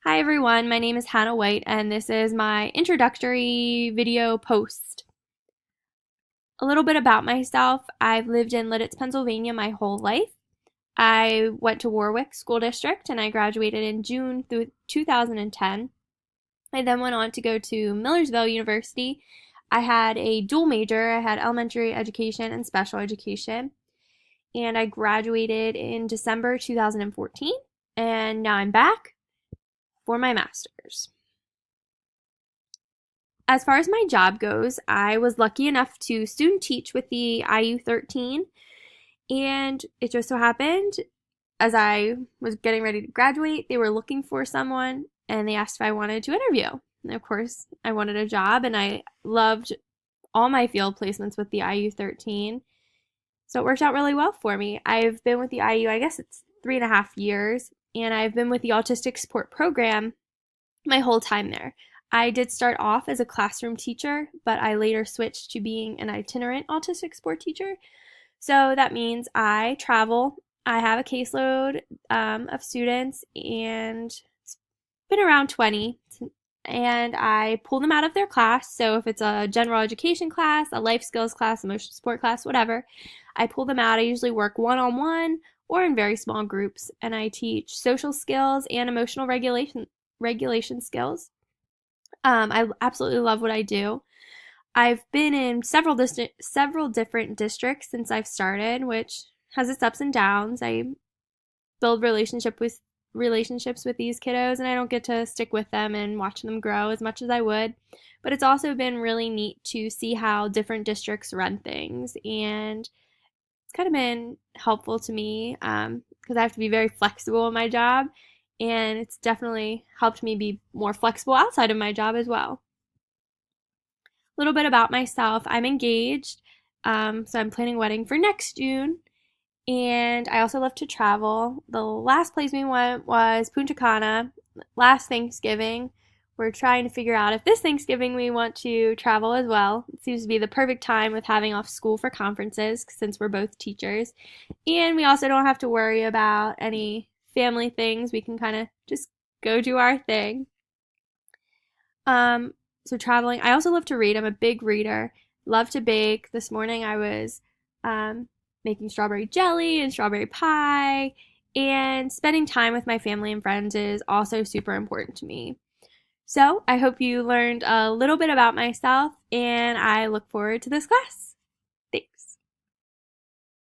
Hi everyone, my name is Hannah White and this is my introductory video post. A little bit about myself. I've lived in Lidditz, Pennsylvania my whole life. I went to Warwick School District and I graduated in June 2010. I then went on to go to Millersville University. I had a dual major. I had elementary education and special education. And I graduated in December 2014 and now I'm back for my master's. As far as my job goes, I was lucky enough to student teach with the IU 13, and it just so happened as I was getting ready to graduate, they were looking for someone and they asked if I wanted to interview. And of course, I wanted a job and I loved all my field placements with the IU 13. So it worked out really well for me. I've been with the IU, I guess it's 3.5 years, and I've been with the Autistic Support Program my whole time there. I did start off as a classroom teacher, but I later switched to being an itinerant autistic support teacher. So that means I travel. I have a caseload of students, and it's been around 20, and I pull them out of their class. So if it's a general education class, a life skills class, emotional support class, whatever, I pull them out. I usually work one-on-one or in very small groups, and I teach social skills and emotional regulation skills. I absolutely love what I do. I've been in several different districts since I've started, which has its ups and downs. I build relationships with these kiddos, and I don't get to stick with them and watch them grow as much as I would. But it's also been really neat to see how different districts run things, and it's kind of been helpful to me because I have to be very flexible in my job, and it's definitely helped me be more flexible outside of my job as well. A little bit about myself. I'm engaged, so I'm planning a wedding for next June, and I also love to travel. The last place we went was Punta Cana last Thanksgiving. We're trying to figure out if this Thanksgiving we want to travel as well. It seems to be the perfect time with having off school for conferences since we're both teachers, and we also don't have to worry about any family things. We can kind of just go do our thing. So traveling. I also love to read. I'm a big reader. Love to bake. This morning I was making strawberry jelly and strawberry pie, and spending time with my family and friends is also super important to me. So I hope you learned a little bit about myself, and I look forward to this class.